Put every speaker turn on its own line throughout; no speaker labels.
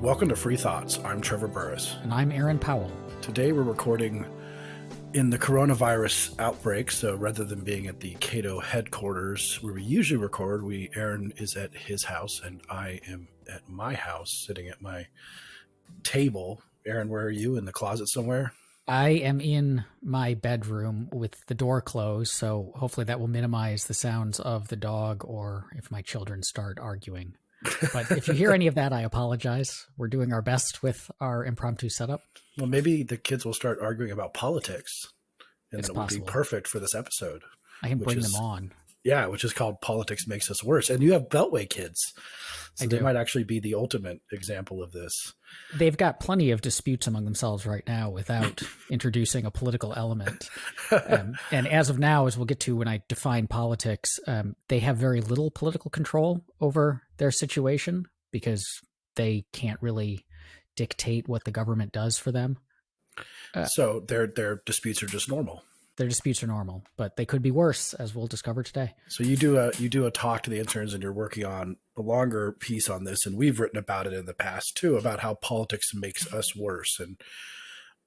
Welcome to Free Thoughts. I'm Trevor Burrus.
And I'm Aaron Powell.
Today we're recording in the coronavirus outbreak, so rather than being at the Cato headquarters where we usually record, Aaron is at his house and I am at my house sitting at my table. Aaron, where are you? In the closet somewhere?
I am in my bedroom with the door closed, so hopefully that will minimize the sounds of the dog or if my children start arguing. But if you hear any of that, I apologize. We're doing our best with our impromptu setup.
Well, maybe the kids will start arguing about politics, and
It's
then it will
possible.
be perfect for this episode.
I can bring them on.
Yeah, which is called Politics Makes Us Worse. And you have Beltway kids, so they might actually be the ultimate example of this.
They've got plenty of disputes among themselves right now without introducing a political element. And as of now, as we'll get to when I define politics, they have very little political control over their situation because they can't really dictate what the government does for them.
So their disputes are just normal.
Their disputes are normal, but they could be worse, as we'll discover today.
So you do a talk to the interns, and you're working on a longer piece on this, and we've written about it in the past too, about how politics makes us worse. And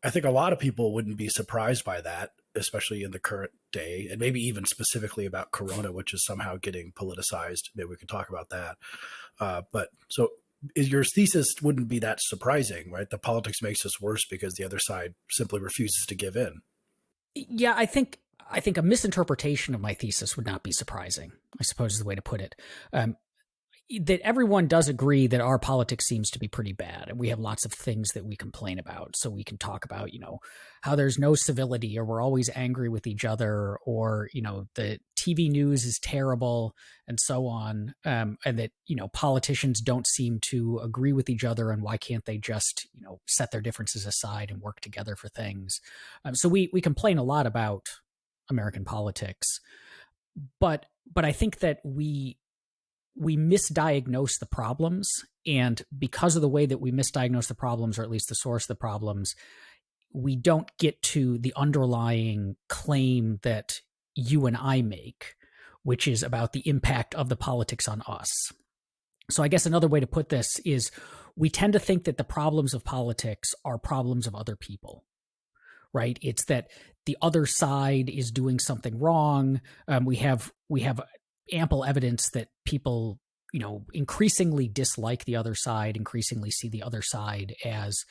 I think a lot of people wouldn't be surprised by that, especially in the current day, and maybe even specifically about Corona, which is somehow getting politicized. Maybe we can talk about that. But so your thesis wouldn't be that surprising, right? The politics makes us worse because the other side simply refuses to give in.
Yeah, I think a misinterpretation of my thesis would not be surprising, I suppose is the way to put it. That everyone does agree that our politics seems to be pretty bad, and we have lots of things that we complain about. So we can talk about, how there's no civility, or we're always angry with each other, or, the TV news is terrible, and so on. And that, politicians don't seem to agree with each other, and why can't they just, set their differences aside and work together for things? So we complain a lot about American politics, but I think that we misdiagnose the problems, and because of the way that we misdiagnose the problems, or at least the source of the problems, we don't get to the underlying claim that you and I make, which is about the impact of the politics on us. So I guess another way to put this is we tend to think that the problems of politics are problems of other people, right? It's that the other side is doing something wrong. We have ample evidence that people, increasingly dislike the other side, increasingly see the other side as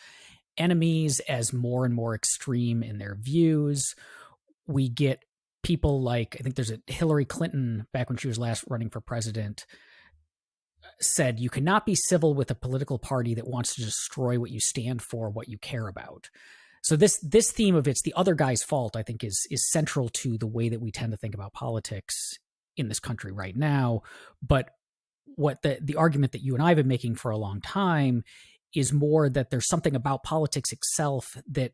enemies, as more and more extreme in their views. We get people like, I think there's a Hillary Clinton, back when she was last running for president, said, you cannot be civil with a political party that wants to destroy what you stand for, what you care about. So this theme of it's the other guy's fault, I think, is central to the way that we tend to think about politics in this country right now. But what the argument that you and I have been making for a long time is more that there's something about politics itself that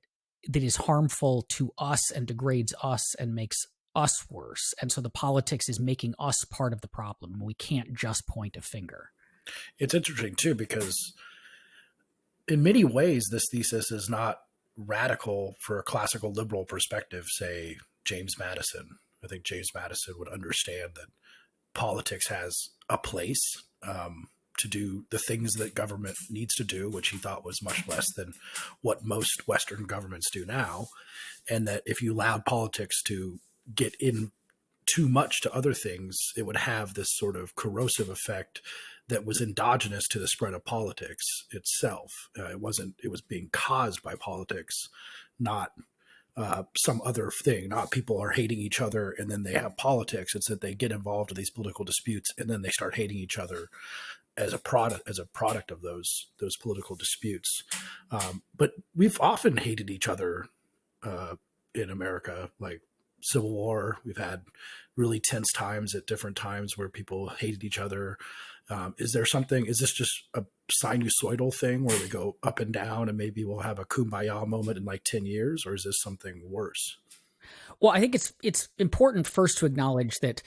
is harmful to us and degrades us and makes us worse. And so the politics is making us part of the problem. We can't just point a finger.
It's interesting too, because in many ways, this thesis is not radical for a classical liberal perspective, say James Madison. I think James Madison would understand that politics has a place to do the things that government needs to do, which he thought was much less than what most Western governments do now. And that if you allowed politics to get in too much to other things, it would have this sort of corrosive effect that was endogenous to the spread of politics itself. It was being caused by politics, not some other thing. Not people are hating each other and then they have politics. It's that they get involved in these political disputes and then they start hating each other as a product of those political disputes. But we've often hated each other in America, like Civil War. We've had really tense times at different times where people hated each other. Is this just a sinusoidal thing where we go up and down and maybe we'll have a kumbaya moment in like 10 years, or is this something worse?
Well, I think it's important first to acknowledge that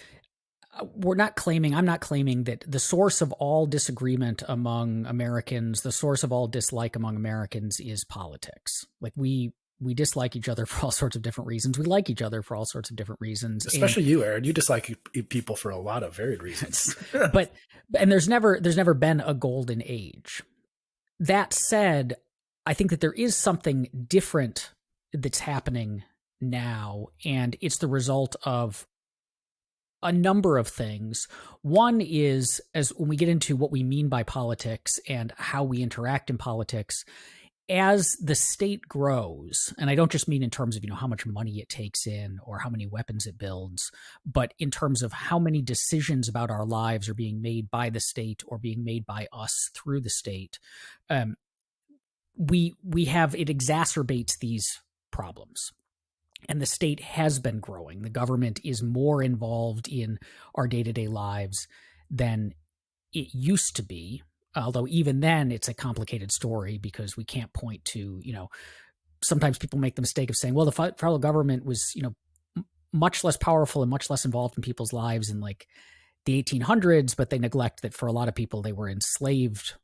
I'm not claiming that the source of all disagreement among Americans, the source of all dislike among Americans is politics. Like we dislike each other for all sorts of different reasons. We like each other for all sorts of different reasons.
Especially you, Aaron. You dislike people for a lot of varied reasons.
And there's never been a golden age. That said, I think that there is something different that's happening now, and it's the result of a number of things. One is, as when we get into what we mean by politics and how we interact in politics, as the state grows, and I don't just mean in terms of, how much money it takes in or how many weapons it builds, but in terms of how many decisions about our lives are being made by the state or being made by us through the state, um, we have, it exacerbates these problems. And the state has been growing. The government is more involved in our day-to-day lives than it used to be. Although even then, it's a complicated story because we can't point to, sometimes people make the mistake of saying, well, the federal government was, much less powerful and much less involved in people's lives in like the 1800s, but they neglect that for a lot of people, they were enslaved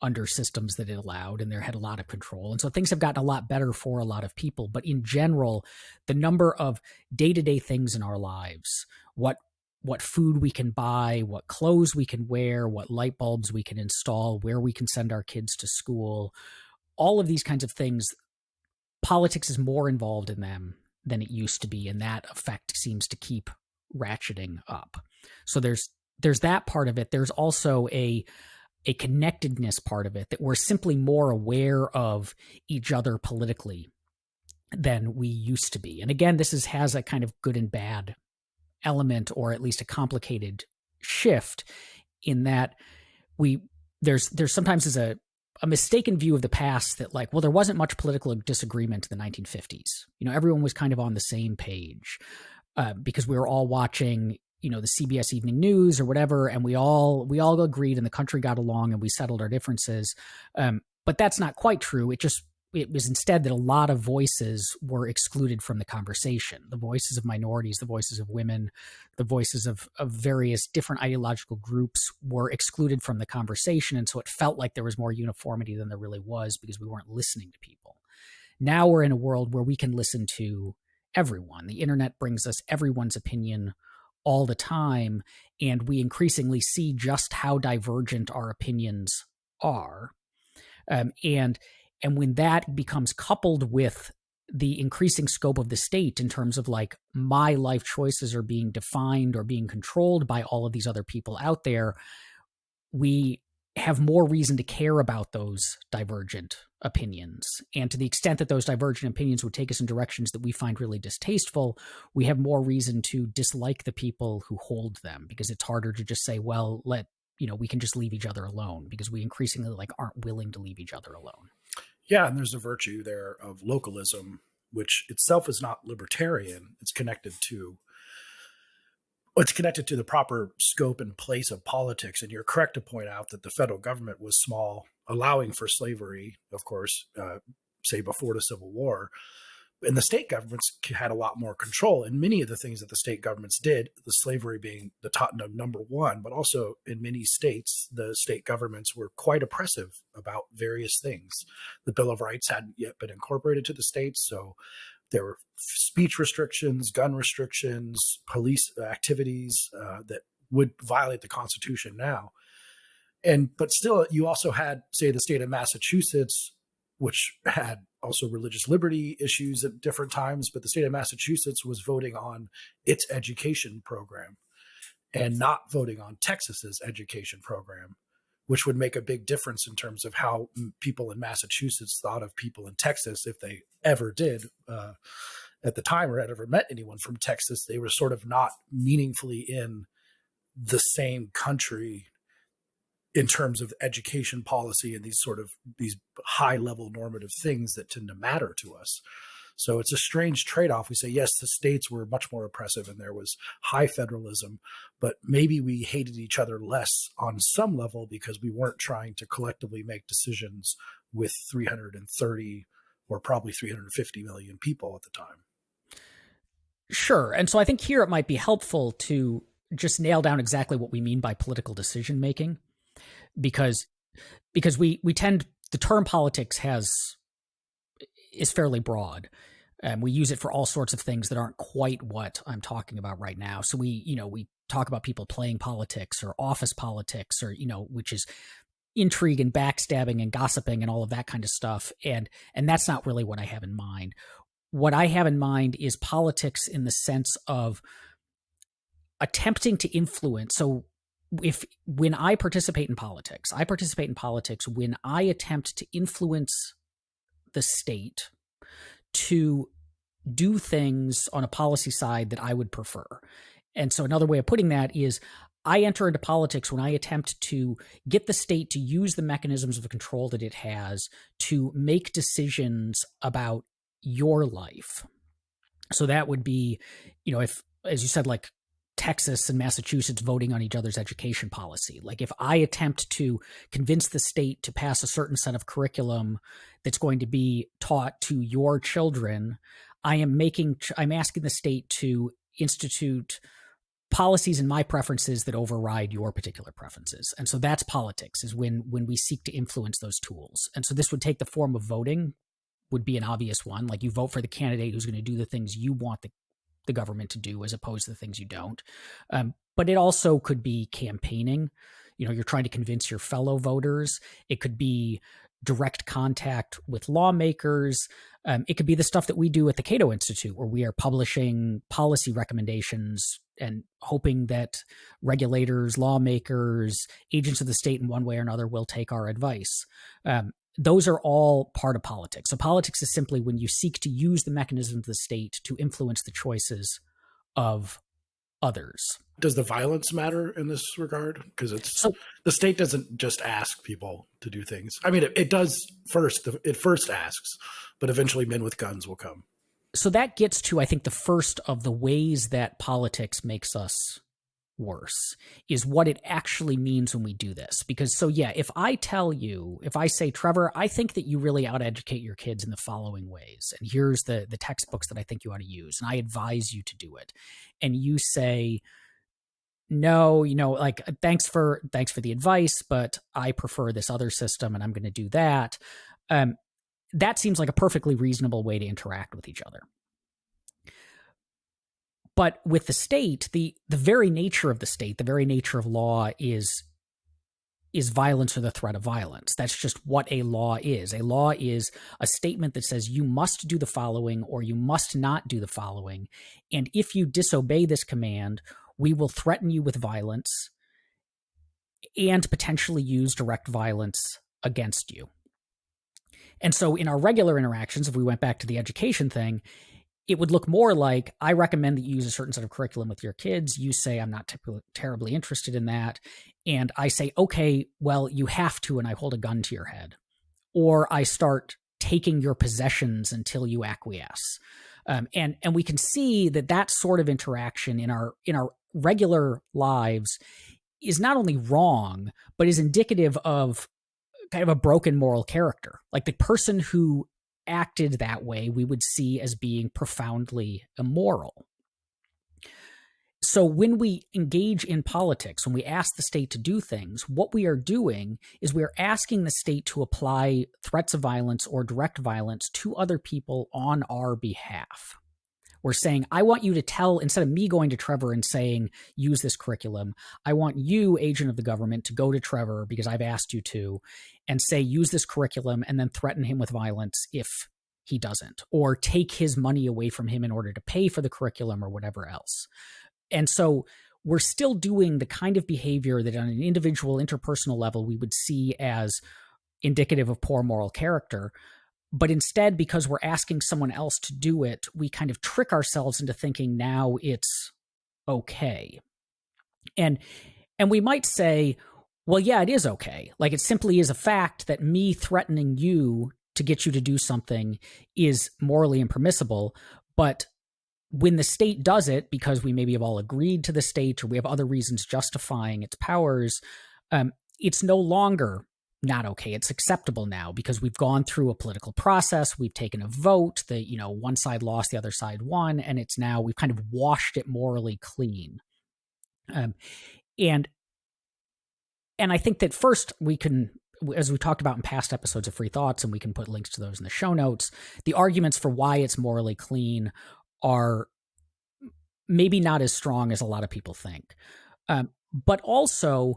under systems that it allowed, and they had a lot of control. And so things have gotten a lot better for a lot of people. But in general, the number of day-to-day things in our lives, what food we can buy, what clothes we can wear, what light bulbs we can install, where we can send our kids to school, all of these kinds of things, politics is more involved in them than it used to be. And that effect seems to keep ratcheting up. So there's that part of it. There's also a connectedness part of it, that we're simply more aware of each other politically than we used to be. And again, this has a kind of good and bad element, or at least a complicated shift, in that there's sometimes is a mistaken view of the past that like, well, there wasn't much political disagreement in the 1950s. Everyone was kind of on the same page because we were all watching the CBS Evening News or whatever, and we all agreed, and the country got along, and we settled our differences. But that's not quite true. It was instead that a lot of voices were excluded from the conversation. The voices of minorities, the voices of women, the voices of various different ideological groups were excluded from the conversation, and so it felt like there was more uniformity than there really was because we weren't listening to people. Now we're in a world where we can listen to everyone. The internet brings us everyone's opinion all the time, and we increasingly see just how divergent our opinions are. And when that becomes coupled with the increasing scope of the state in terms of like my life choices are being defined or being controlled by all of these other people out there, we have more reason to care about those divergent opinions. And to the extent that those divergent opinions would take us in directions that we find really distasteful, we have more reason to dislike the people who hold them, because it's harder to just say, well, we can just leave each other alone, because we increasingly like aren't willing to leave each other alone.
Yeah, and there's a virtue there of localism, which itself is not libertarian. It's connected to the proper scope and place of politics. And you're correct to point out that the federal government was small, allowing for slavery, of course, say before the Civil War. And the state governments had a lot more control in many of the things that the state governments did, the slavery being the top number one, but also in many states, the state governments were quite oppressive about various things. The Bill of Rights hadn't yet been incorporated to the states, so there were speech restrictions, gun restrictions, police activities that would violate the Constitution now. But still, you also had, say, the state of Massachusetts, which had also religious liberty issues at different times, but the state of Massachusetts was voting on its education program and not voting on Texas's education program, which would make a big difference in terms of how people in Massachusetts thought of people in Texas, if they ever did at the time or had ever met anyone from Texas. They were sort of not meaningfully in the same country in terms of education policy and these high level normative things that tend to matter to us. So it's a strange trade-off. We say, yes, the states were much more oppressive and there was high federalism, but maybe we hated each other less on some level because we weren't trying to collectively make decisions with 330 or probably 350 million people at the time.
Sure. And so I think here it might be helpful to just nail down exactly what we mean by political decision making, because we tend, the term politics is fairly broad. We use it for all sorts of things that aren't quite what I'm talking about right now. So we talk about people playing politics or office politics, or which is intrigue and backstabbing and gossiping and all of that kind of stuff. And that's not really what I have in mind. What I have in mind is politics in the sense of attempting to influence. So when I participate in politics when I attempt to influence the state to do things on a policy side that I would prefer. And so another way of putting that is I enter into politics when I attempt to get the state to use the mechanisms of control that it has to make decisions about your life. So that would be, if, as you said, like Texas and Massachusetts voting on each other's education policy. Like if I attempt to convince the state to pass a certain set of curriculum that's going to be taught to your children, I'm asking the state to institute policies and my preferences that override your particular preferences. And so that's politics, is when we seek to influence those tools. And so this would take the form of voting, would be an obvious one. Like you vote for the candidate who's going to do the things you want the government to do as opposed to the things you don't. But it also could be campaigning. You're trying to convince your fellow voters. It could be direct contact with lawmakers. It could be the stuff that we do at the Cato Institute, where we are publishing policy recommendations and hoping that regulators, lawmakers, agents of the state in one way or another will take our advice. Those are all part of politics. So politics is simply when you seek to use the mechanism of the state to influence the choices of others.
Does the violence matter in this regard? Because the state doesn't just ask people to do things. I mean, it does first. It first asks, but eventually men with guns will come.
So that gets to, I think, the first of the ways that politics makes us worse, is what it actually means when we do this. Because if I say, Trevor, I think that you really ought to educate your kids in the following ways, and here's the textbooks that I think you ought to use, and I advise you to do it, and you say, no, like thanks for the advice, but I prefer this other system and I'm going to do that. That seems like a perfectly reasonable way to interact with each other. But with the state, the very nature of the state, the very nature of law is violence or the threat of violence. That's just what a law is. A law is a statement that says you must do the following or you must not do the following. And if you disobey this command, we will threaten you with violence and potentially use direct violence against you. And so in our regular interactions, if we went back to the education thing, it would look more like, I recommend that you use a certain set of curriculum with your kids. You say, I'm not terribly interested in that. And I say, okay, well, you have to, and I hold a gun to your head. Or I start taking your possessions until you acquiesce. And we can see that sort of interaction in our regular lives is not only wrong, but is indicative of kind of a broken moral character. Like the person who acted that way, we would see as being profoundly immoral. So when we engage in politics, when we ask the state to do things, what we are doing is we are asking the state to apply threats of violence or direct violence to other people on our behalf. We're saying, I want you to tell, instead of me going to Trevor and saying, use this curriculum, I want you, agent of the government, to go to Trevor because I've asked you to, and say, use this curriculum, and then threaten him with violence if he doesn't, or take his money away from him in order to pay for the curriculum or whatever else. And so we're still doing the kind of behavior that on an individual interpersonal level we would see as indicative of poor moral character. But instead, because we're asking someone else to do it, we kind of trick ourselves into thinking now it's okay. And we might say, well, yeah, it is okay. Like it simply is a fact that me threatening you to get you to do something is morally impermissible. But when the state does it, because we maybe have all agreed to the state or we have other reasons justifying its powers, it's no longer not okay. It's acceptable now because we've gone through a political process. We've taken a vote that, one side lost, the other side won. And it's now, we've kind of washed it morally clean. And I think that first we can, as we talked about in past episodes of Free Thoughts, and we can put links to those in the show notes, the arguments for why it's morally clean are maybe not as strong as a lot of people think. But also,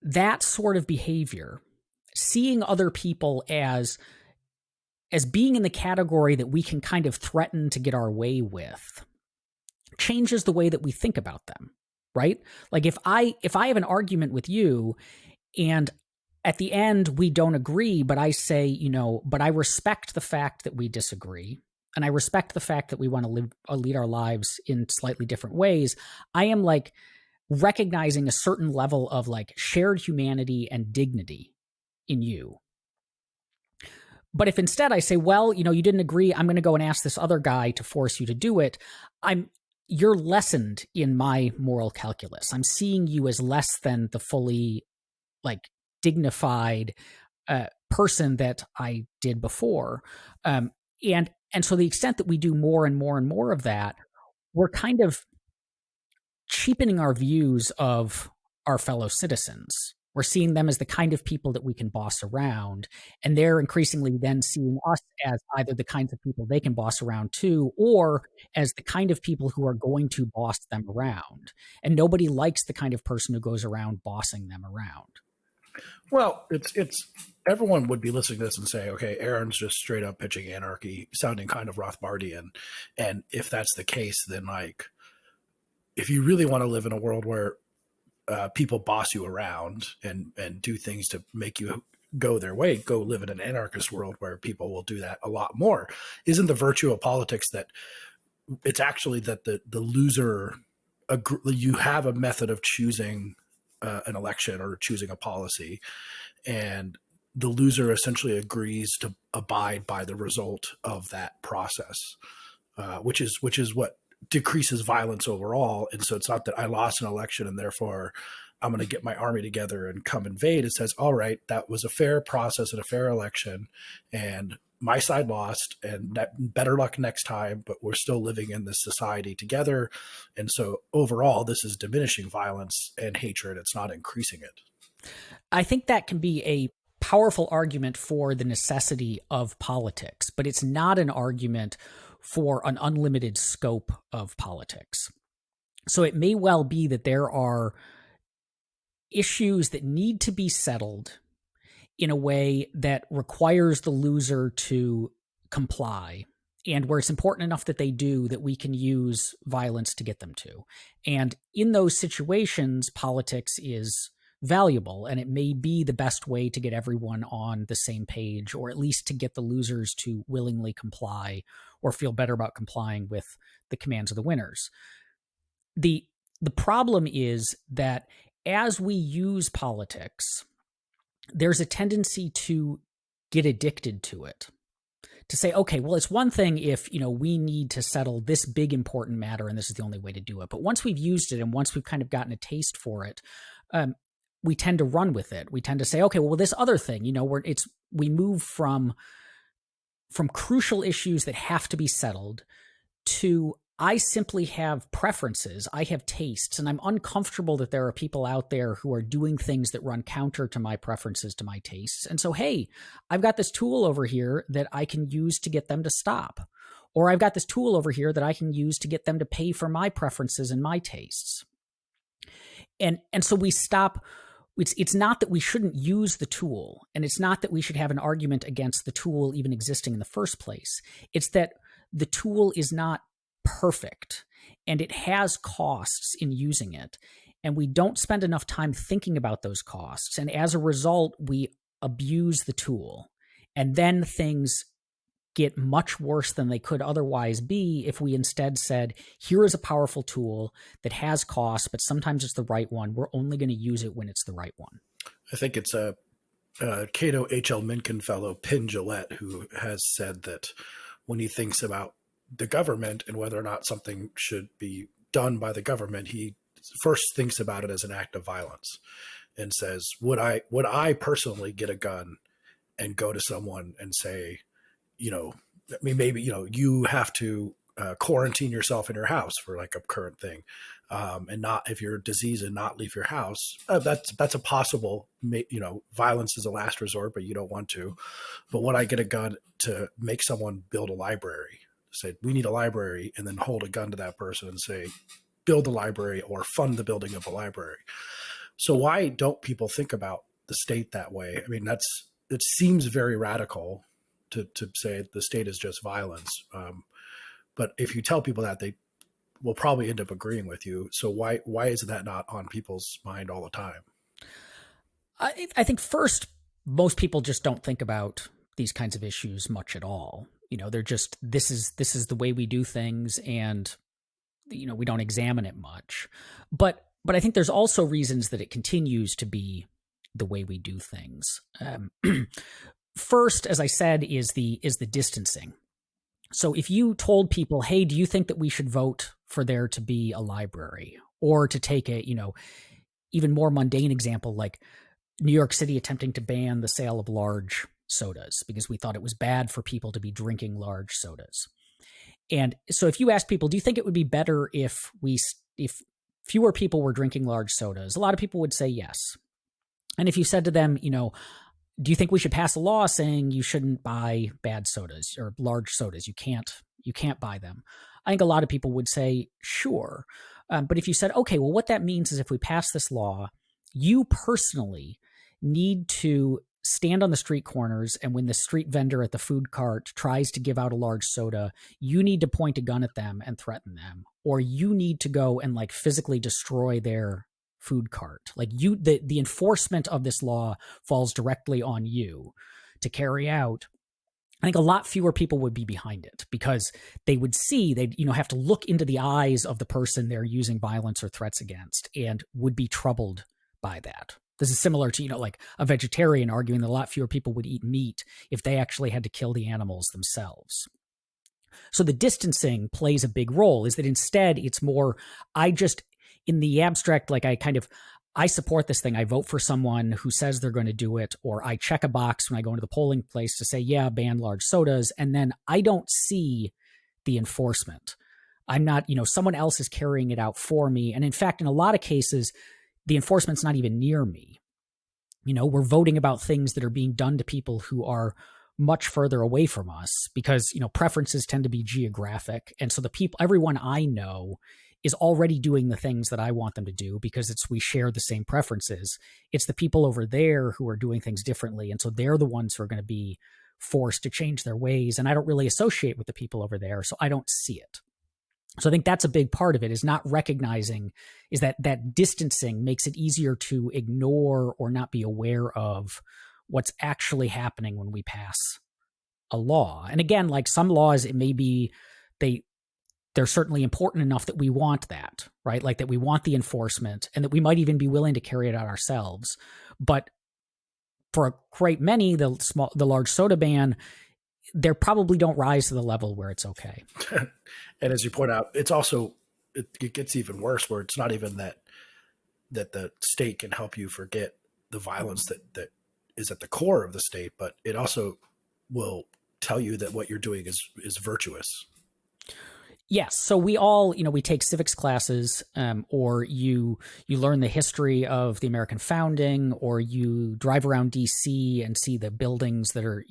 that sort of behavior, seeing other people as being in the category that we can kind of threaten to get our way with, changes the way that we think about them, right? Like if I have an argument with you and at the end we don't agree, but I say, but I respect the fact that we disagree, and I respect the fact that we want to lead our lives in slightly different ways, I am like recognizing a certain level of like shared humanity and dignity in you. But if instead I say, well, you didn't agree, I'm going to go and ask this other guy to force you to do it, you're lessened in my moral calculus. I'm seeing you as less than the fully like dignified person that I did before. And so the extent that we do more and more and more of that, we're kind of cheapening our views of our fellow citizens. We're seeing them as the kind of people that we can boss around, and they're increasingly then seeing us as either the kinds of people they can boss around too, or as the kind of people who are going to boss them around. And nobody likes the kind of person who goes around bossing them around.
Well, it's everyone would be listening to this and say, okay, Aaron's just straight up pitching anarchy, sounding kind of Rothbardian. And if that's the case, then like, if you really want to live in a world where people boss you around and do things to make you go their way, go live in an anarchist world where people will do that a lot more. Isn't the virtue of politics that it's actually that the loser, you have a method of choosing an election or choosing a policy, and the loser essentially agrees to abide by the result of that process, which is what decreases violence overall. And so it's not that I lost an election and therefore I'm going to get my army together and come invade. It says, all right, that was a fair process and a fair election, and my side lost, and better luck next time, but we're still living in this society together. And so overall, this is diminishing violence and hatred. It's not increasing it.
I think that can be a powerful argument for the necessity of politics, but it's not an argument for an unlimited scope of politics. So it may well be that there are issues that need to be settled in a way that requires the loser to comply, and where it's important enough that they do that we can use violence to get them to. And in those situations, politics is valuable, and it may be the best way to get everyone on the same page, or at least to get the losers to willingly comply or feel better about complying with the commands of the winners. The problem is that as we use politics, there's a tendency to get addicted to it. To say, okay, well, it's one thing if, we need to settle this big important matter and this is the only way to do it. But once we've used it and once we've kind of gotten a taste for it, we tend to run with it. We tend to say, okay, well, this other thing, we move from crucial issues that have to be settled to I simply have preferences, I have tastes, and I'm uncomfortable that there are people out there who are doing things that run counter to my preferences, to my tastes. And so, hey, I've got this tool over here that I can use to get them to stop. Or I've got this tool over here that I can use to get them to pay for my preferences and my tastes. And so we stop. It's not that we shouldn't use the tool, and it's not that we should have an argument against the tool even existing in the first place. It's that the tool is not perfect, and it has costs in using it, and we don't spend enough time thinking about those costs, and as a result we abuse the tool, and then things get much worse than they could otherwise be if we instead said, here is a powerful tool that has costs, but sometimes it's the right one. We're only going to use it when it's the right one.
I think it's a Cato H.L. Mencken fellow, Penn Jillette, who has said that when he thinks about the government and whether or not something should be done by the government, he first thinks about it as an act of violence and says, would I personally get a gun and go to someone and say, maybe, you have to quarantine yourself in your house for like a current thing, and not, if you're diseased, and not leave your house. That's a possible, violence is a last resort, but you don't want to. But would I get a gun to make someone build a library? Say, we need a library, and then hold a gun to that person and say, build a library or fund the building of a library. So why don't people think about the state that way? I mean, it seems very radical to say the state is just violence. But if you tell people that, they will probably end up agreeing with you. So why is that not on people's mind all the time?
I think first, most people just don't think about these kinds of issues much at all. They're just, this is the way we do things, and we don't examine it much. But I think there's also reasons that it continues to be the way we do things. First, as I said, is the distancing. So if you told people, hey, do you think that we should vote for there to be a library? Or to take a, even more mundane example, like New York City attempting to ban the sale of large sodas because we thought it was bad for people to be drinking large sodas. And so if you ask people, do you think it would be better if fewer people were drinking large sodas? A lot of people would say yes. And if you said to them, do you think we should pass a law saying you shouldn't buy bad sodas or large sodas? You can't buy them. I think a lot of people would say, sure. But if you said, okay, well, what that means is if we pass this law, you personally need to stand on the street corners, and when the street vendor at the food cart tries to give out a large soda, you need to point a gun at them and threaten them, or you need to go and like physically destroy their food cart. Like the enforcement of this law falls directly on you to carry out. I think a lot fewer people would be behind it because they would see, they'd have to look into the eyes of the person they're using violence or threats against and would be troubled by that. This is similar to, like a vegetarian arguing that a lot fewer people would eat meat if they actually had to kill the animals themselves. So the distancing plays a big role, is that instead it's more, in the abstract, like I support this thing. I vote for someone who says they're going to do it, or I check a box when I go into the polling place to say, yeah, ban large sodas. And then I don't see the enforcement. I'm not, someone else is carrying it out for me. And in fact, in a lot of cases, the enforcement's not even near me. We're voting about things that are being done to people who are much further away from us because, preferences tend to be geographic. And so everyone I know is already doing the things that I want them to do because we share the same preferences. It's the people over there who are doing things differently. And so they're the ones who are going to be forced to change their ways. And I don't really associate with the people over there, so I don't see it. So I think that's a big part of it, is not recognizing, is that distancing makes it easier to ignore or not be aware of what's actually happening when we pass a law. And again, like some laws, it may be they're certainly important enough that we want that, right? Like that we want the enforcement and that we might even be willing to carry it out ourselves. But for a great many, the large soda ban, they probably don't rise to the level where it's okay.
And as you point out, it's also, it gets even worse where it's not even that the state can help you forget the violence that is at the core of the state, but it also will tell you that what you're doing is virtuous.
Yes. So we all, we take civics classes, or you learn the history of the American founding, or you drive around DC and see the buildings that are,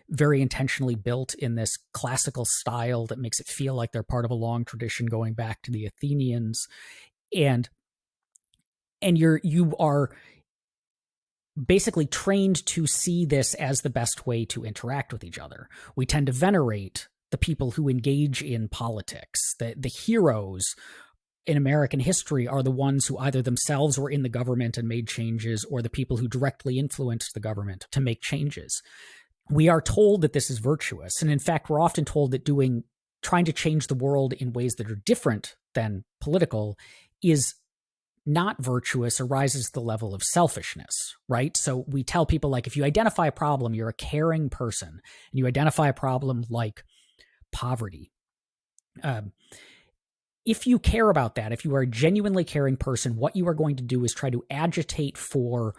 very intentionally built in this classical style that makes it feel like they're part of a long tradition going back to the Athenians. And you are basically trained to see this as the best way to interact with each other. We tend to venerate the people who engage in politics. The heroes in American history are the ones who either themselves were in the government and made changes, or the people who directly influenced the government to make changes. We are told that this is virtuous. And in fact, we're often told that trying to change the world in ways that are different than political is not virtuous or rises to the level of selfishness, right? So we tell people, like, if you identify a problem, you're a caring person, and you identify a problem like poverty. If you care about that, if you are a genuinely caring person, what you are going to do is try to agitate for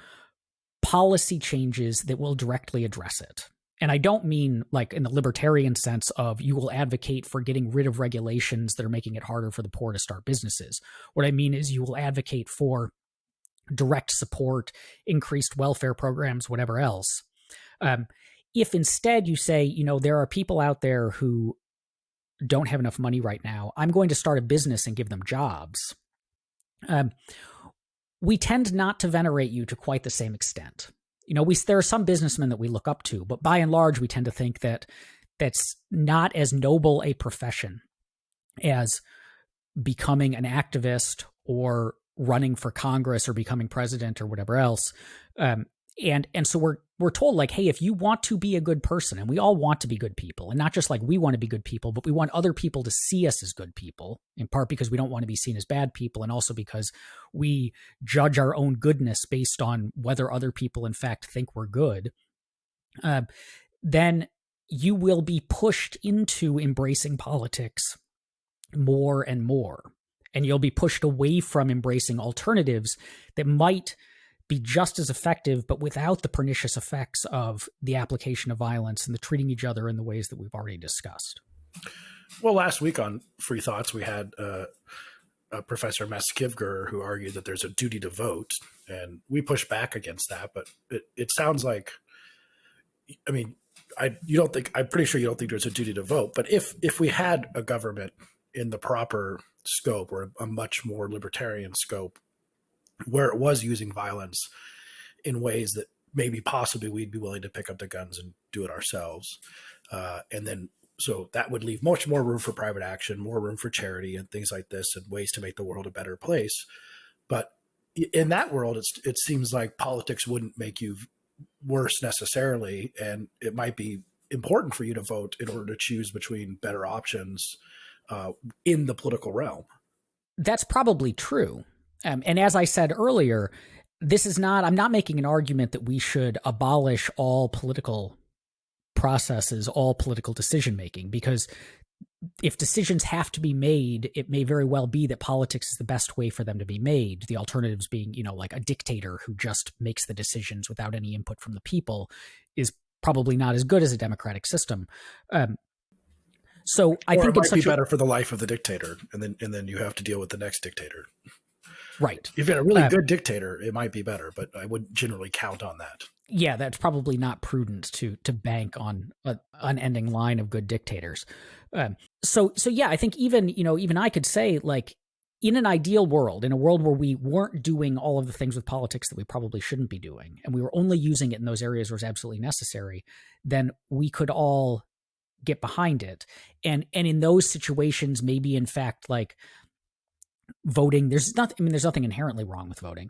policy changes that will directly address it. And I don't mean like in the libertarian sense of you will advocate for getting rid of regulations that are making it harder for the poor to start businesses. What I mean is you will advocate for direct support, increased welfare programs, whatever else. If instead you say, there are people out there who don't have enough money right now, I'm going to start a business and give them jobs. we tend not to venerate you to quite the same extent. There are some businessmen that we look up to, but by and large, we tend to think that that's not as noble a profession as becoming an activist or running for Congress or becoming president or whatever else. And so we're told, like, hey, if you want to be a good person, and we all want to be good people, and not just like we want to be good people, but we want other people to see us as good people, in part because we don't want to be seen as bad people, and also because we judge our own goodness based on whether other people in fact think we're good, then you will be pushed into embracing politics more and more. And you'll be pushed away from embracing alternatives that might be just as effective, but without the pernicious effects of the application of violence and the treating each other in the ways that we've already discussed.
Well, last week on Free Thoughts, we had Professor Meskivger who argued that there's a duty to vote, and we pushed back against that. But it sounds like, I mean, I'm pretty sure you don't think there's a duty to vote. But if we had a government in the proper scope, or a much more libertarian scope, where it was using violence in ways that maybe possibly we'd be willing to pick up the guns and do it ourselves. And then, so that would leave much more room for private action, more room for charity and things like this, and ways to make the world a better place. But in that world, it seems like politics wouldn't make you worse necessarily. And it might be important for you to vote in order to choose between better options in the political realm.
That's probably true. And as I said earlier, I'm not making an argument that we should abolish all political processes, all political decision making, because if decisions have to be made, it may very well be that politics is the best way for them to be made. The alternatives being, like a dictator who just makes the decisions without any input from the people is probably not as good as a democratic system. So I think
it might be better for the life of the dictator, and then you have to deal with the next dictator.
Right.
If you had a really good dictator, it might be better, but I wouldn't generally count on that.
Yeah, that's probably not prudent to bank on an unending line of good dictators. So yeah, I think even I could say, like, in an ideal world, in a world where we weren't doing all of the things with politics that we probably shouldn't be doing, and we were only using it in those areas where it's absolutely necessary, then we could all get behind it. And in those situations, maybe in fact, like, voting, there's nothing inherently wrong with voting.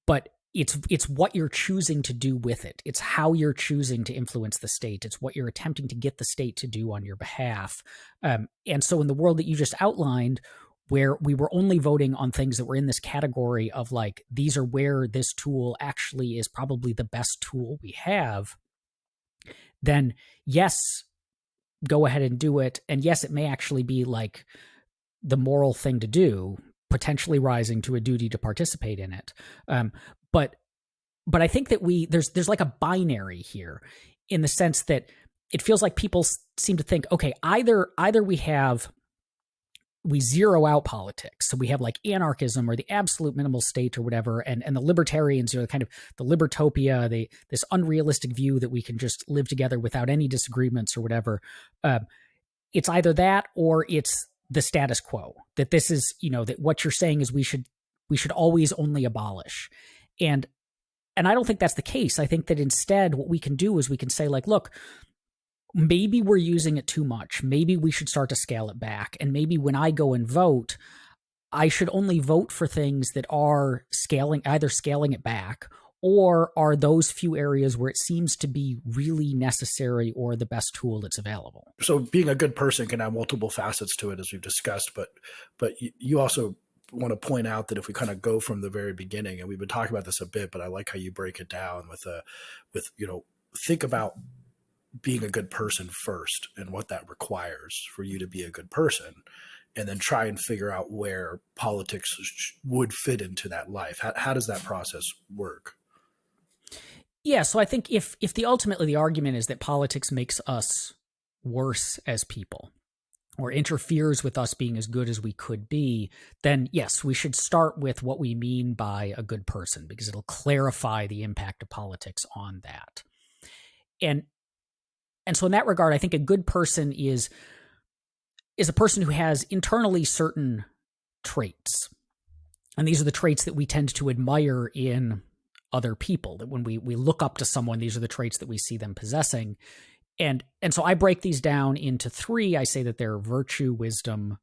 But it's what you're choosing to do with it. It's how you're choosing to influence the state. It's what you're attempting to get the state to do on your behalf. And so in the world that you just outlined, where we were only voting on things that were in this category of, like, these are where this tool actually is probably the best tool we have, then yes, go ahead and do it. And yes, it may actually be like the moral thing to do, potentially rising to a duty to participate in it. But I think that there's like a binary here, in the sense that it feels like people seem to think, okay, either we zero out politics, so we have like anarchism or the absolute minimal state or whatever, and the libertarians are kind of the libertopia, this unrealistic view that we can just live together without any disagreements or whatever. It's either that, or it's the status quo, that this is, that what you're saying is we should always only abolish. And I don't think that's the case. I think that instead what we can do is we can say, like, look, maybe we're using it too much. Maybe we should start to scale it back. And maybe when I go and vote, I should only vote for things that are either scaling it back, or are those few areas where it seems to be really necessary or the best tool that's available.
So being a good person can have multiple facets to it, as we've discussed, but you also want to point out that if we kind of go from the very beginning, and we've been talking about this a bit, but I like how you break it down with think about being a good person first and what that requires for you to be a good person, and then try and figure out where politics would fit into that life. How does that process work?
Yeah, so I think if ultimately the argument is that politics makes us worse as people, or interferes with us being as good as we could be, then yes, we should start with what we mean by a good person, because it'll clarify the impact of politics on that. And so in that regard, I think a good person is a person who has internally certain traits. And these are the traits that we tend to admire in other people, that when we look up to someone, these are the traits that we see them possessing. And so I break these down into three. I say that they're virtue, wisdom,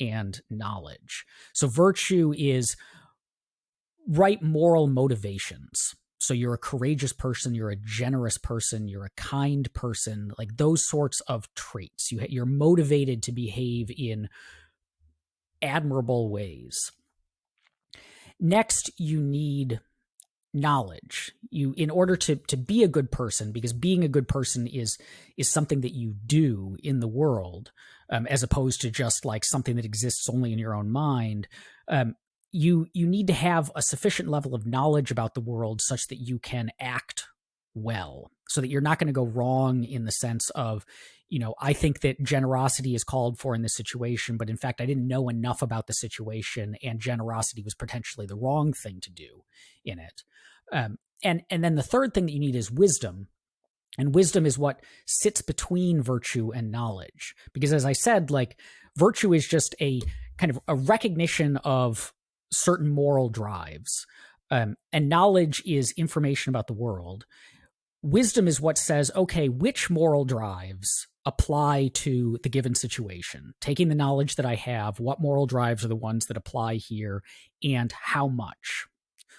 and knowledge. So virtue is right moral motivations. So you're a courageous person, you're a generous person, you're a kind person, like those sorts of traits. You're motivated to behave in admirable ways. Next, you need knowledge. You, in order to be a good person, because being a good person is something that you do in the world, as opposed to just like something that exists only in your own mind. You need to have a sufficient level of knowledge about the world such that you can act well, so that you're not going to go wrong in the sense of, I think that generosity is called for in this situation, but in fact, I didn't know enough about the situation, and generosity was potentially the wrong thing to do in it. And then the third thing that you need is wisdom. And wisdom is what sits between virtue and knowledge. Because as I said, like, virtue is just a kind of a recognition of certain moral drives. And knowledge is information about the world. Wisdom is what says, okay, which moral drives apply to the given situation? Taking the knowledge that I have, what moral drives are the ones that apply here, and how much?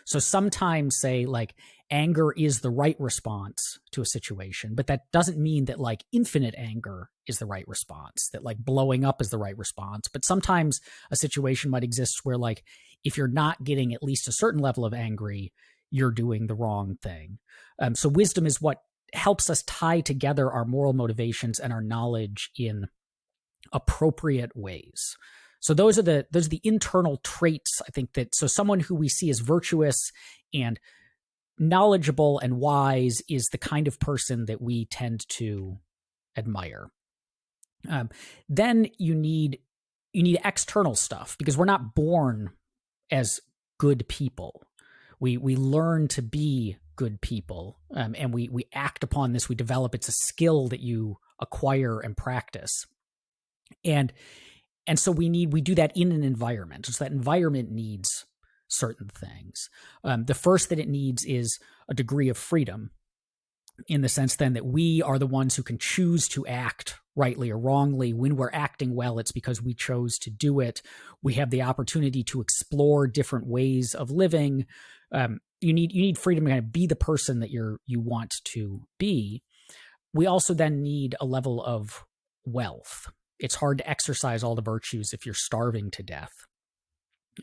So sometimes say like anger is the right response to a situation, but that doesn't mean that like infinite anger is the right response, that like blowing up is the right response. But sometimes a situation might exist where like if you're not getting at least a certain level of angry, you're doing the wrong thing. So wisdom is what helps us tie together our moral motivations and our knowledge in appropriate ways. So those are the internal traits, I think, that so someone who we see as virtuous and knowledgeable and wise is the kind of person that we tend to admire. Then you need external stuff, because we're not born as good people. We learn to be good people, and we act upon this. We develop. It's a skill that you acquire and practice, and so we do that in an environment. So that environment needs certain things. The first that it needs is a degree of freedom, in the sense then that we are the ones who can choose to act rightly or wrongly. When we're acting well, it's because we chose to do it. We have the opportunity to explore different ways of living. You need freedom to kind of be the person that you want to be. We also then need a level of wealth. It's hard to exercise all the virtues if you're starving to death.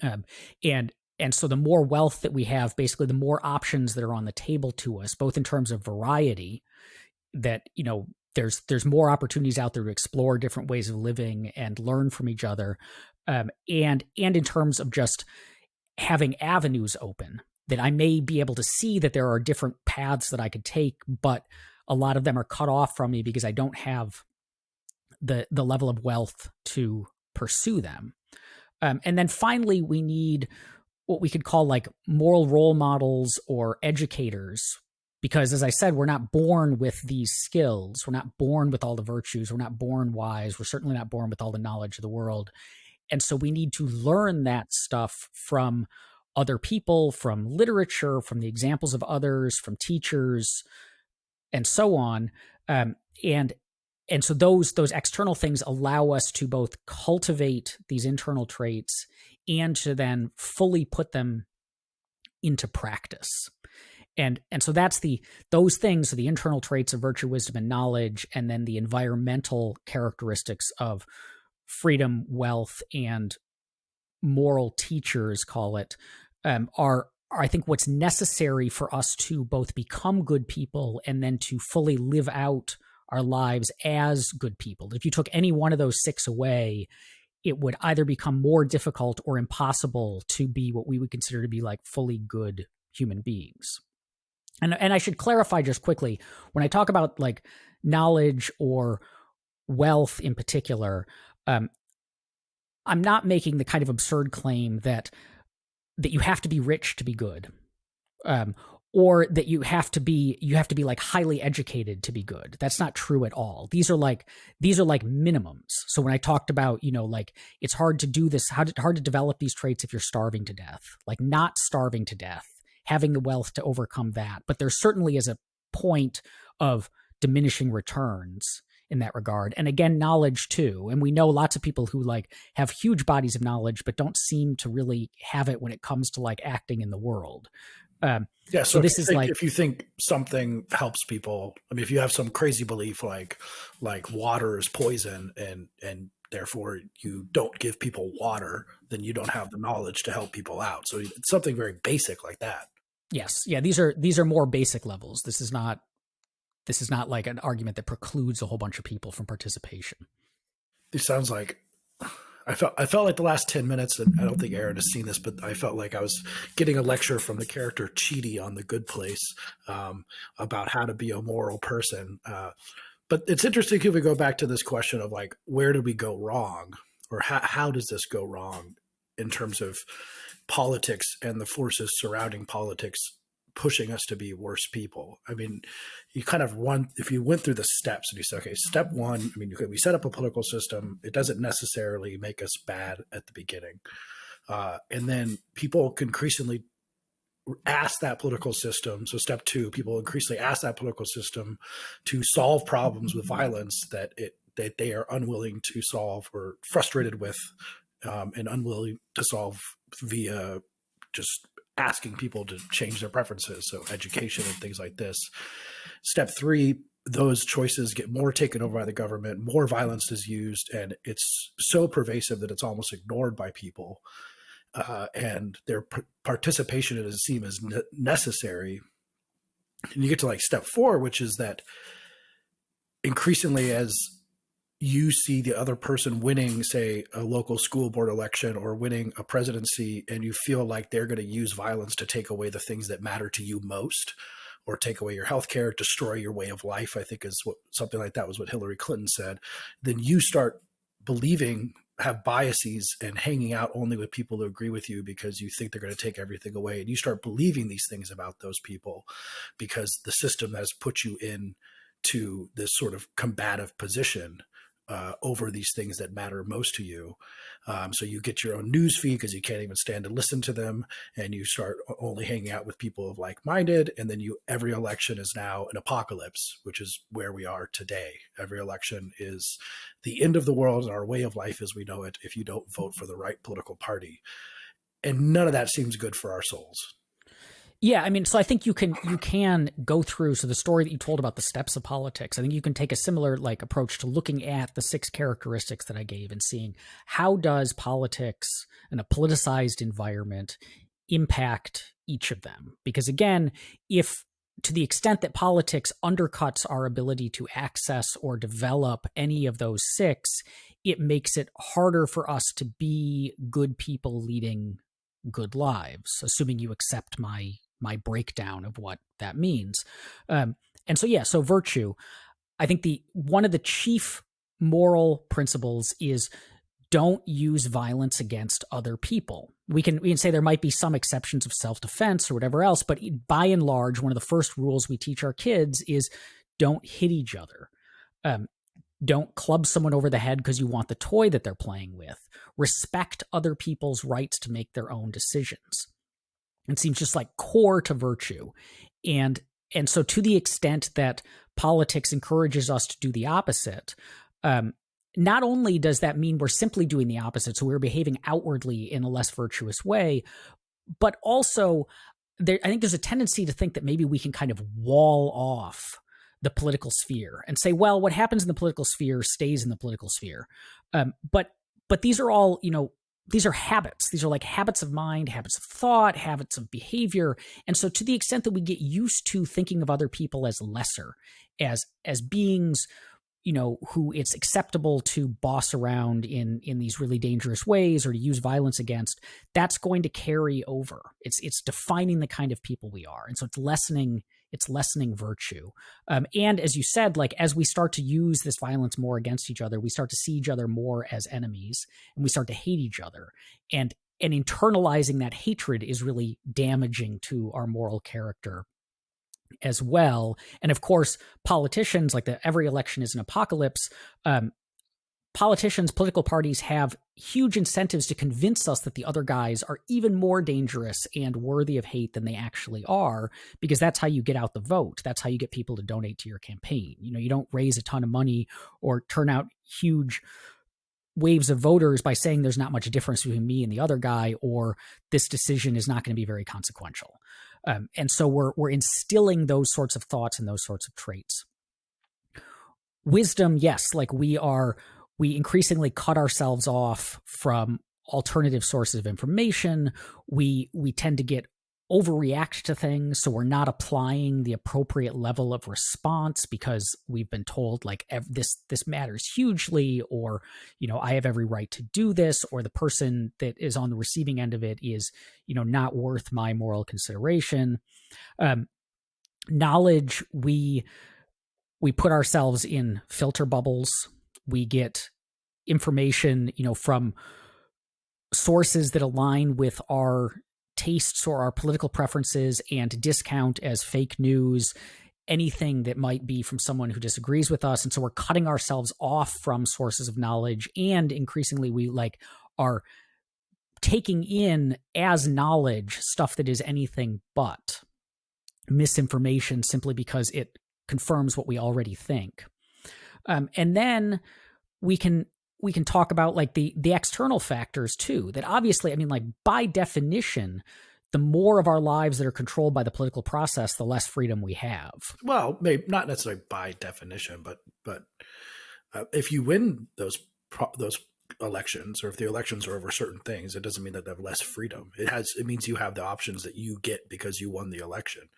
And so the more wealth that we have, basically the more options that are on the table to us, both in terms of variety, that, there's more opportunities out there to explore different ways of living and learn from each other. And in terms of just having avenues open, that I may be able to see that there are different paths that I could take, but a lot of them are cut off from me because I don't have the level of wealth to pursue them. And then finally, we need what we could call like moral role models or educators, because as I said, we're not born with these skills. We're not born with all the virtues. We're not born wise. We're certainly not born with all the knowledge of the world. And so we need to learn that stuff from other people, from literature, from the examples of others, from teachers, and so on. And so those external things allow us to both cultivate these internal traits and to then fully put them into practice. And so that's those things, so the internal traits of virtue, wisdom, and knowledge, and then the environmental characteristics of freedom, wealth, and moral teachers, call it, are I think what's necessary for us to both become good people and then to fully live out our lives as good people. If you took any one of those six away, it would either become more difficult or impossible to be what we would consider to be like fully good human beings. And I should clarify just quickly, when I talk about like knowledge or wealth in particular, I'm not making the kind of absurd claim that you have to be rich to be good, or that you have to be like highly educated to be good. That's not true at all. These are like minimums. So when I talked about, like it's hard to do this, hard to develop these traits if you're starving to death, like not starving to death, having the wealth to overcome that. But there certainly is a point of diminishing returns in that regard. And again, knowledge too. And we know lots of people who like have huge bodies of knowledge, but don't seem to really have it when it comes to like acting in the world.
Yeah.
So
So
this is like,
if you think something helps people, I mean, if you have some crazy belief like water is poison and therefore you don't give people water, then you don't have the knowledge to help people out. So it's something very basic like that.
yes, yeah, these are more basic levels. This is not like an argument that precludes a whole bunch of people from participation.
It sounds like I felt like the last 10 minutes, and I don't think Aaron has seen this, but I felt like I was getting a lecture from the character Chidi on The Good Place about how to be a moral person. But it's interesting if we go back to this question of like, where did we go wrong, or how does this go wrong in terms of politics and the forces surrounding politics pushing us to be worse people? I mean, you kind of if you went through the steps and you say, okay, step one, I mean, we set up a political system. It doesn't necessarily make us bad at the beginning. And then people can increasingly ask that political system. So step two, people increasingly ask that political system to solve problems with violence that they are unwilling to solve or frustrated with, and unwilling to solve via just asking people to change their preferences. So education and things like this. Step three, those choices get more taken over by the government, more violence is used, and it's so pervasive that it's almost ignored by people. And their participation, it doesn't seem as necessary. And you get to like step four, which is that increasingly as you see the other person winning, say, a local school board election or winning a presidency, and you feel like they're going to use violence to take away the things that matter to you most, or take away your health care, destroy your way of life, I think is something like that was what Hillary Clinton said, then you start believing, have biases, and hanging out only with people who agree with you because you think they're going to take everything away. And you start believing these things about those people because the system has put you in to this sort of combative position over these things that matter most to you. So you get your own news feed because you can't even stand to listen to them, and you start only hanging out with people of like-minded. And then every election is now an apocalypse, which is where we are today. Every election is the end of the world and our way of life as we know it if you don't vote for the right political party. And none of that seems good for our souls.
Yeah, I mean, so I think you can go through. So the story that you told about the steps of politics, I think you can take a similar like approach to looking at the 6 characteristics that I gave and seeing how does politics and a politicized environment impact each of them. Because again, if to the extent that politics undercuts our ability to access or develop any of those 6, it makes it harder for us to be good people leading good lives, assuming you accept my breakdown of what that means. And so, yeah, so virtue, I think one of the chief moral principles is don't use violence against other people. We can say there might be some exceptions of self-defense or whatever else, but by and large, one of the first rules we teach our kids is don't hit each other. Don't club someone over the head because you want the toy that they're playing with. Respect other people's rights to make their own decisions. It seems just like core to virtue. And so to the extent that politics encourages us to do the opposite, not only does that mean we're simply doing the opposite, so we're behaving outwardly in a less virtuous way, but also I think there's a tendency to think that maybe we can kind of wall off the political sphere and say, well, what happens in the political sphere stays in the political sphere. But these are all, these are habits. These are like habits of mind, habits of thought, habits of behavior. And so to the extent that we get used to thinking of other people as lesser, as beings, who it's acceptable to boss around in these really dangerous ways or to use violence against, that's going to carry over. It's defining the kind of people we are. And so it's lessening virtue. And as you said, like as we start to use this violence more against each other, we start to see each other more as enemies and we start to hate each other. And internalizing that hatred is really damaging to our moral character as well. And of course, politicians, like every election is an apocalypse. Politicians, political parties have huge incentives to convince us that the other guys are even more dangerous and worthy of hate than they actually are, because that's how you get out the vote. That's how you get people to donate to your campaign. You don't raise a ton of money or turn out huge waves of voters by saying there's not much difference between me and the other guy, or this decision is not going to be very consequential. And so we're instilling those sorts of thoughts and those sorts of traits. Wisdom, yes, like we increasingly cut ourselves off from alternative sources of information. We tend to get overreact to things, so we're not applying the appropriate level of response because we've been told like this matters hugely, or I have every right to do this, or the person that is on the receiving end of it is not worth my moral consideration. Knowledge, we put ourselves in filter bubbles. We get information, from sources that align with our tastes or our political preferences, and discount as fake news anything that might be from someone who disagrees with us. And so we're cutting ourselves off from sources of knowledge, and increasingly we are taking in as knowledge stuff that is anything but misinformation, simply because it confirms what we already think. And then we can talk about like the external factors too, that obviously, by definition, the more of our lives that are controlled by the political process, the less freedom we have.
Well, maybe not necessarily by definition, but if you win those elections, or if the elections are over certain things, it doesn't mean that they have less freedom. It means you have the options that you get because you won the election.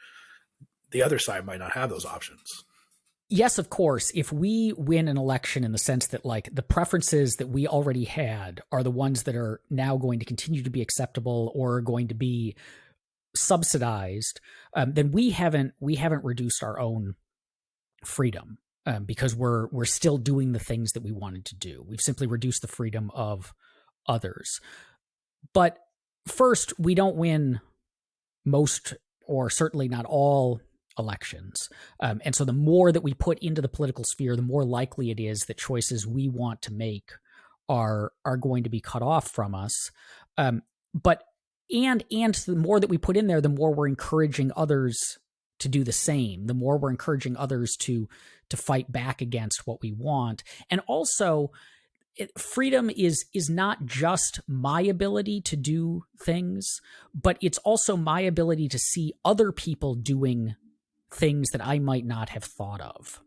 The other side might not have those options.
Yes, of course, if we win an election in the sense that like the preferences that we already had are the ones that are now going to continue to be acceptable or are going to be subsidized, then we haven't reduced our own freedom, because we're still doing the things that we wanted to do. We've simply reduced the freedom of others. But first, we don't win most, or certainly not all, elections. And so the more that we put into the political sphere, the more likely it is that choices we want to make are going to be cut off from us. But the more that we put in there, the more we're encouraging others to do the same. The more we're encouraging others to fight back against what we want. And also, freedom is not just my ability to do things, but it's also my ability to see other people doing things that I might not have thought of,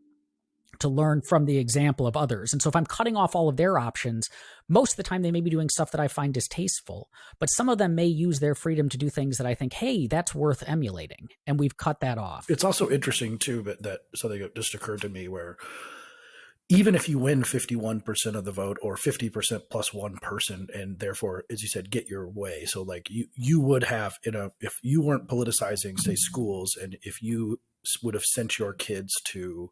to learn from the example of others. And so if I'm cutting off all of their options, most of the time they may be doing stuff that I find distasteful, but some of them may use their freedom to do things that I think, hey, that's worth emulating. And we've cut that off.
It's also interesting too, but that something just occurred to me, where even if you win 51% of the vote, or 50% plus one person, and therefore, as you said, get your way. So like you would have, if you weren't politicizing, say, schools, and if you would have sent your kids to,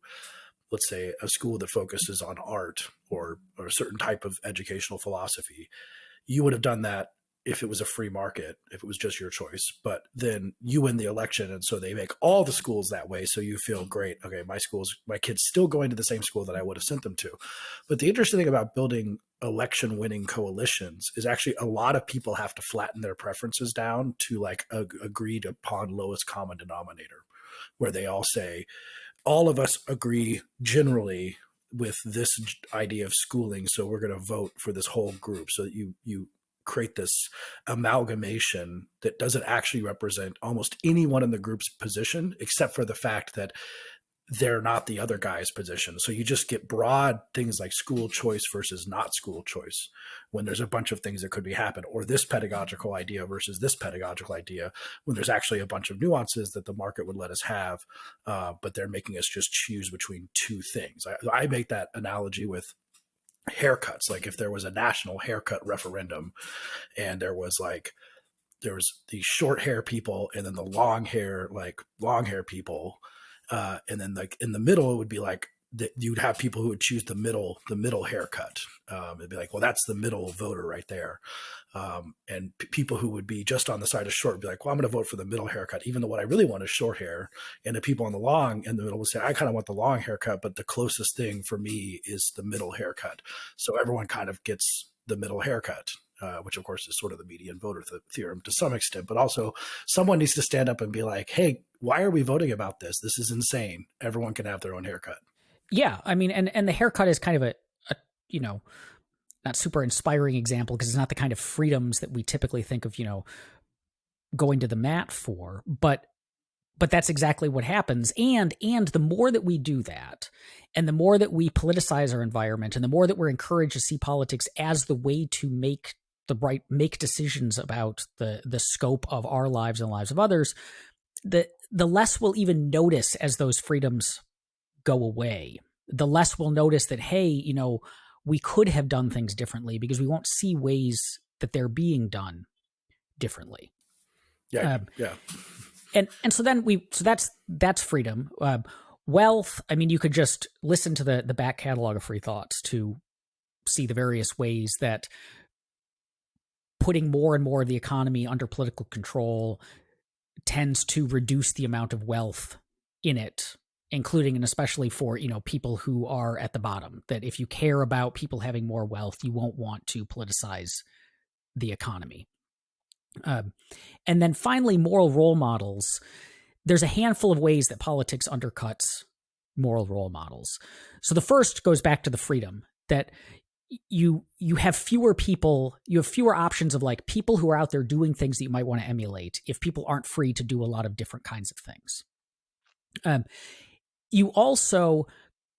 let's say, a school that focuses on art or a certain type of educational philosophy, you would have done that if it was a free market, if it was just your choice. But then you win the election, and so they make all the schools that way, so you feel great. Okay, my kid's still going to the same school that I would have sent them to. But the interesting thing about building election winning coalitions is actually a lot of people have to flatten their preferences down to like agreed upon lowest common denominator, where they all say, all of us agree generally with this idea of schooling, so we're going to vote for this whole group. So that you create this amalgamation that doesn't actually represent almost anyone in the group's position, except for the fact that they're not the other guy's position. So you just get broad things like school choice versus not school choice, when there's a bunch of things that could be happen, or this pedagogical idea versus this pedagogical idea, when there's actually a bunch of nuances that the market would let us have, but they're making us just choose between two things. I make that analogy with haircuts. Like if there was a national haircut referendum, and there was the short hair people, and then the long hair people, and then like in the middle it would be like you'd have people who would choose the middle haircut. It'd be like, well, that's the middle voter right there. And people who would be just on the side of short would be like, well, I'm going to vote for the middle haircut, even though what I really want is short hair. And the people on the long in the middle would say, I kind of want the long haircut, but the closest thing for me is the middle haircut. So everyone kind of gets the middle haircut. Which of course is sort of the median voter theorem to some extent, but also someone needs to stand up and be like, hey, why are we voting about this? This is insane. Everyone can have their own haircut.
Yeah, I mean, and the haircut is kind of a you know, not super inspiring example because it's not the kind of freedoms that we typically think of, going to the mat for, but that's exactly what happens. And the more that we do that, and the more that we politicize our environment, and the more that we're encouraged to see politics as the way to make decisions about the scope of our lives and the lives of others, the less we'll even notice as those freedoms go away. The less we'll notice that, hey, we could have done things differently because we won't see ways that they're being done differently.
Yeah. Yeah.
And so then that's freedom. Wealth, I mean, you could just listen to the back catalog of Free Thoughts to see the various ways that putting more and more of the economy under political control tends to reduce the amount of wealth in it, including and especially for, people who are at the bottom. That if you care about people having more wealth, you won't want to politicize the economy. And then finally, moral role models. There's a handful of ways that politics undercuts moral role models. So the first goes back to the freedom that you have fewer people, you have fewer options of like people who are out there doing things that you might want to emulate if people aren't free to do a lot of different kinds of things. You also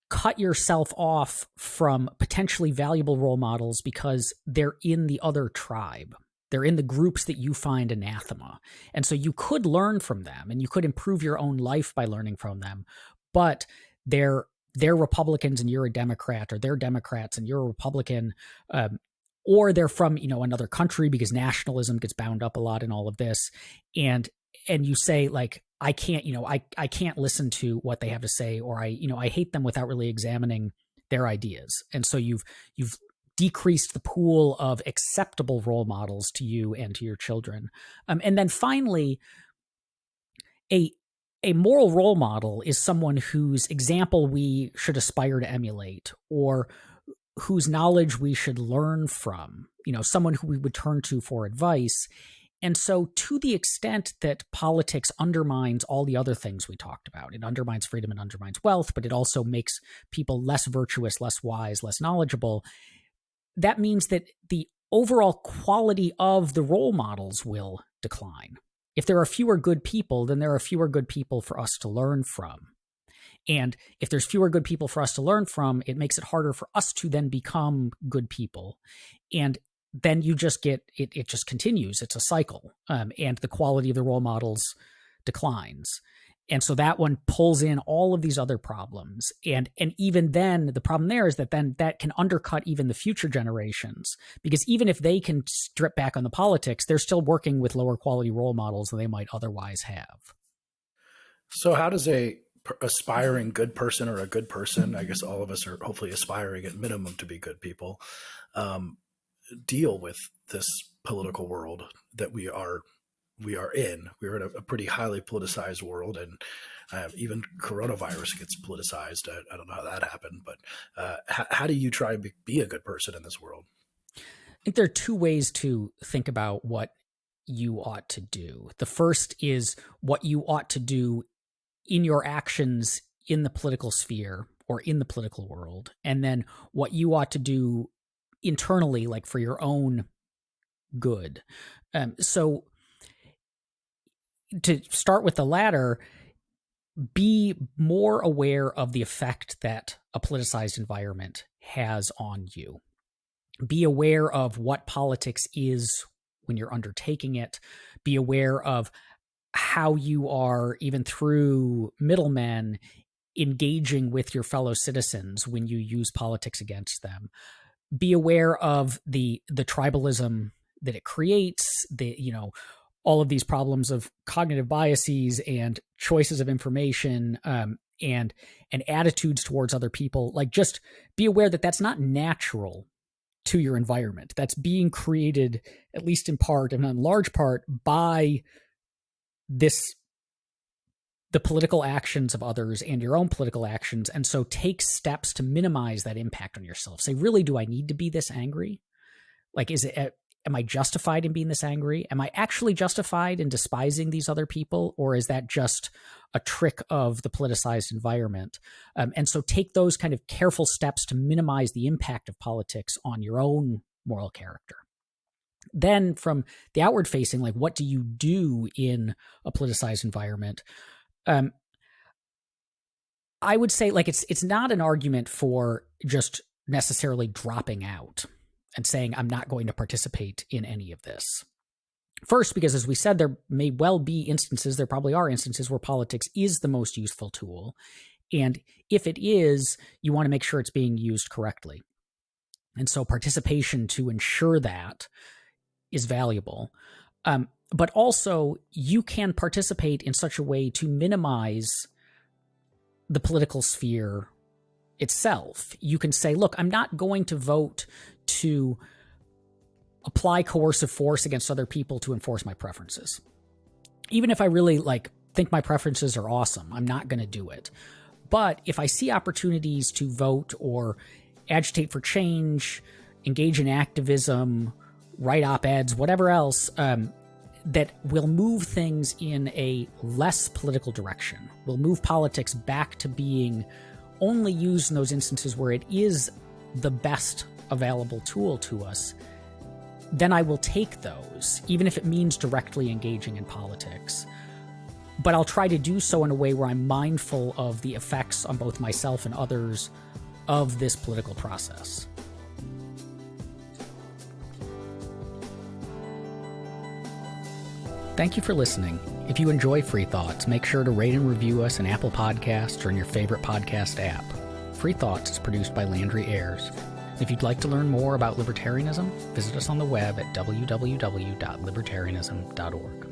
cut yourself off from potentially valuable role models because they're in the other tribe. They're in the groups that you find anathema. And so you could learn from them and you could improve your own life by learning from them, but they're Republicans and you're a Democrat, or they're Democrats and you're a Republican, or they're from, another country, because nationalism gets bound up a lot in all of this. And you say like, I can't, I can't listen to what they have to say, or I hate them without really examining their ideas. And so you've decreased the pool of acceptable role models to you and to your children. And then finally, a moral role model is someone whose example we should aspire to emulate, or whose knowledge we should learn from, someone who we would turn to for advice. And so to the extent that politics undermines all the other things we talked about, it undermines freedom and undermines wealth, but it also makes people less virtuous, less wise, less knowledgeable. That means that the overall quality of the role models will decline. If there are fewer good people, then there are fewer good people for us to learn from. And if there's fewer good people for us to learn from, it makes it harder for us to then become good people. And then you just get, it just continues. It's a cycle. And the quality of the role models declines. And so that one pulls in all of these other problems. And even then, the problem there is that then that can undercut even the future generations, because even if they can strip back on the politics, they're still working with lower quality role models than they might otherwise have.
So how does a aspiring good person, or a good person, I guess all of us are hopefully aspiring at minimum to be good people, deal with this political world that we are in? We're in a pretty highly politicized world, and even coronavirus gets politicized. I don't know how that happened, but how do you try and be a good person in this world?
I think there are two ways to think about what you ought to do. The first is what you ought to do in your actions in the political sphere or in the political world, and then what you ought to do internally, like for your own good. So to start with the latter, be more aware of the effect that a politicized environment has on you. Be aware of what politics is when you're undertaking it. Be aware of how you are, even through middlemen, engaging with your fellow citizens when you use politics against them. Be aware of the tribalism that it creates, all of these problems of cognitive biases and choices of information, and attitudes towards other people. Like, just be aware that that's not natural to your environment. That's being created, at least in part and in large part, by the political actions of others and your own political actions. And so take steps to minimize that impact on yourself. Say, really, do I need to be this angry? Like, am I justified in being this angry? Am I actually justified in despising these other people? Or is that just a trick of the politicized environment? And so take those kind of careful steps to minimize the impact of politics on your own moral character. Then from the outward facing, like, what do you do in a politicized environment? I would say, like, it's not an argument for just necessarily dropping out and saying, I'm not going to participate in any of this. First, because as we said, there may well be instances, there probably are instances where politics is the most useful tool. And if it is, you want to make sure it's being used correctly. And so participation to ensure that is valuable. But also, you can participate in such a way to minimize the political sphere itself. You can say, look, I'm not going to vote to apply coercive force against other people to enforce my preferences. Even if I really think my preferences are awesome, I'm not going to do it. But if I see opportunities to vote or agitate for change, engage in activism, write op-eds, whatever else, that will move things in a less political direction, will move politics back to being only used in those instances where it is the best available tool to us, then I will take those, even if it means directly engaging in politics. But I'll try to do so in a way where I'm mindful of the effects on both myself and others of this political process. Thank you for listening. If you enjoy Free Thoughts, make sure to rate and review us in Apple Podcasts or in your favorite podcast app. Free Thoughts is produced by Landry Ayers. If you'd like to learn more about libertarianism, visit us on the web at www.libertarianism.org.